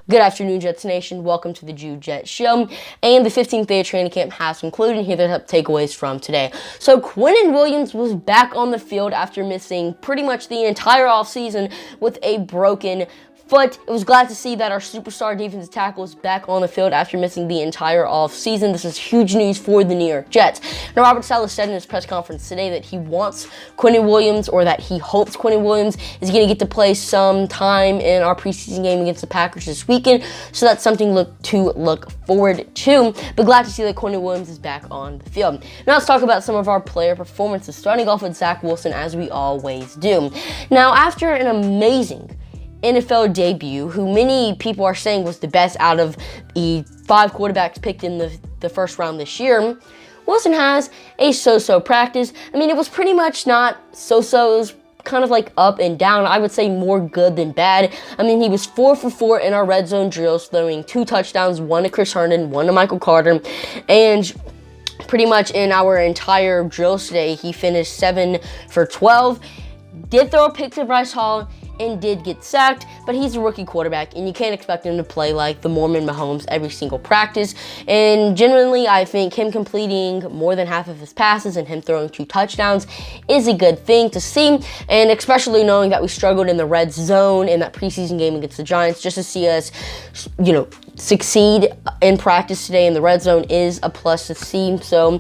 Good afternoon, Jets Nation. Welcome to the Jew Jet Show. And the 15th day of training camp has concluded. Here are the takeaways from today. So Quinnen Williams was back on the field after missing pretty much the entire offseason with a broken foot. It was glad to see that our superstar defensive tackle is back on the field after missing the entire offseason. This is huge news for the New York Jets. Now, Robert Saleh said in his press conference today that he wants Quinnen Williams, or that he hopes Quinnen Williams is going to get to play some time in our preseason game against the Packers this weekend. So that's something to look forward to. But glad to see that Quinnen Williams is back on the field. Now let's talk about some of our player performances, starting off with Zach Wilson, as we always do. Now, after an amazing NFL debut, who many people are saying was the best out of the 5 quarterbacks picked in the first round this year, Wilson has a so-so practice. I mean, it was pretty much not so-so. It was kind of like up and down. I would say more good than bad. I mean, he was 4 for 4 in our red zone drills, throwing 2 touchdowns, 1 to Chris Herndon, 1 to Michael Carter, and pretty much in our entire drills today, he finished 7 for 12. Did throw a pick to Bryce Hall and did get sacked, but he's a rookie quarterback, and you can't expect him to play like the Mormon Mahomes every single practice. And generally, I think him completing more than half of his passes and him throwing 2 touchdowns is a good thing to see, and especially knowing that we struggled in the red zone in that preseason game against the Giants, just to see us, succeed in practice today in the red zone is a plus to see. So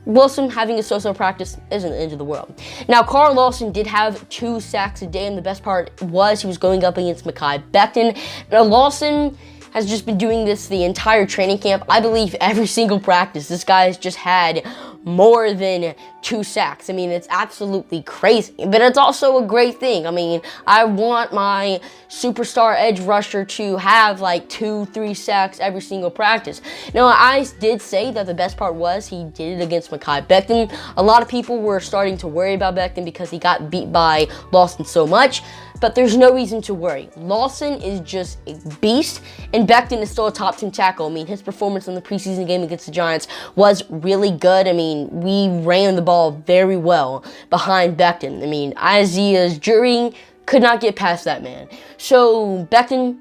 Wilson having a so-so practice isn't the end of the world. Now, Lawson did have 2 sacks a day, and the best part was he was going up against Mekhi Becton. Now, Lawson has just been doing this the entire training camp. I believe every single practice, this guy has just had more than 2 sacks. I mean, it's absolutely crazy, but it's also a great thing. I mean, I want my superstar edge rusher to have like 2-3 sacks every single practice. Now, I did say that the best part was he did it against Mekhi Becton. A lot of people were starting to worry about Becton because he got beat by Lawson so much, but there's no reason to worry. Lawson is just a beast, and Becton is still a top 10 tackle. I mean, his performance in the preseason game against the Giants was really good. I mean, we ran the ball very well behind Becton. I mean, Isaiah's jury could not get past that man. So Becton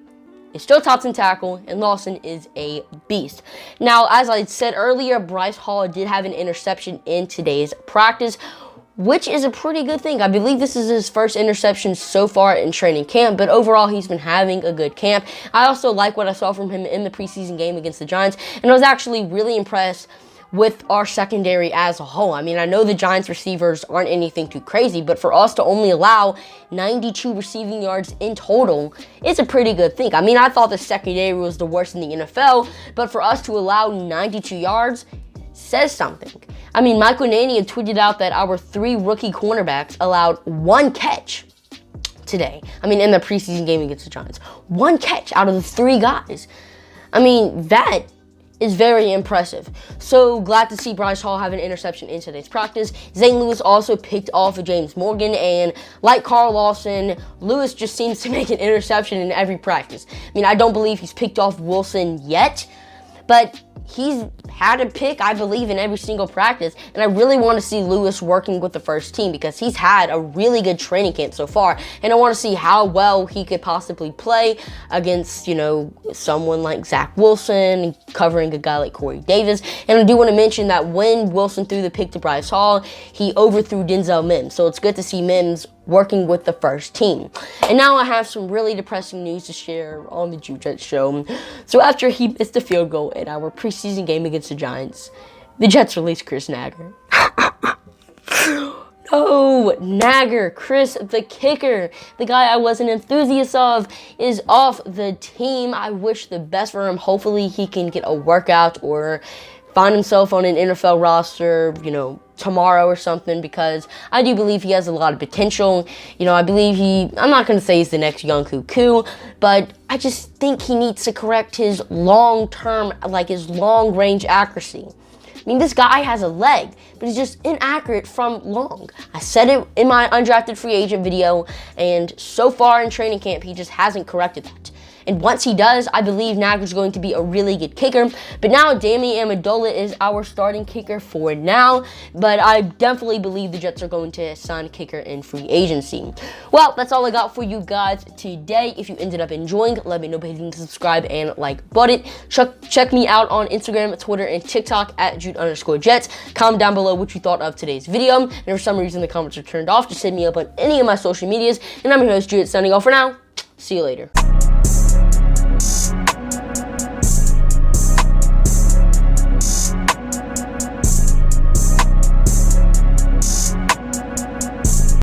is still top 10 tackle, and Lawson is a beast. Now, as I said earlier, Bryce Hall did have an interception in today's practice, which is a pretty good thing. I believe this is his first interception so far in training camp, but overall, he's been having a good camp. I also like what I saw from him in the preseason game against the Giants, and I was actually really impressed with our secondary as a whole. I mean, I know the Giants receivers aren't anything too crazy, but for us to only allow 92 receiving yards in total is a pretty good thing. I mean, I thought the secondary was the worst in the NFL, but for us to allow 92 yards says something. I mean, Michael Nania tweeted out that our 3 rookie cornerbacks allowed 1 catch today. I mean, in the preseason game against the Giants. 1 catch out of the 3 guys. I mean, that is very impressive. So glad to see Bryce Hall have an interception in today's practice. Zane Lewis also picked off James Morgan, and like Carl Lawson, Lewis just seems to make an interception in every practice. I mean, I don't believe he's picked off Wilson yet, but he's had a pick, I believe, in every single practice, and I really want to see Lewis working with the first team because he's had a really good training camp so far, and I want to see how well he could possibly play against, someone like Zach Wilson, covering a guy like Corey Davis. And I do want to mention that when Wilson threw the pick to Bryce Hall, he overthrew Denzel Mims, so it's good to see Mims working with the first team. And now I have some really depressing news to share on the Jew Jet Show. So after he missed the field goal in our preseason game against the Giants, the Jets released Chris Nagger. No, Nagger, Chris the kicker, the guy I was an enthusiast of, is off the team. I wish the best for him. Hopefully he can get a workout or find himself on an NFL roster, tomorrow or something, because I do believe he has a lot of potential. I believe I'm not going to say he's the next Young Koo, but I just think he needs to correct his long-term, his long-range accuracy. I mean, this guy has a leg, but he's just inaccurate from long. I said it in my undrafted free agent video, and so far in training camp, he just hasn't corrected that. And once he does, I believe Nagra's going to be a really good kicker. But now Danny Amendola is our starting kicker for now. But I definitely believe the Jets are going to sign a kicker in free agency. Well, that's all I got for you guys today. If you ended up enjoying, let me know by hitting the subscribe and like button. Check me out on Instagram, Twitter, and TikTok at Jude_Jets. Comment down below what you thought of today's video. And if for some reason the comments are turned off, just hit me up on any of my social medias. And I'm your host, Jude, signing off for now. See you later.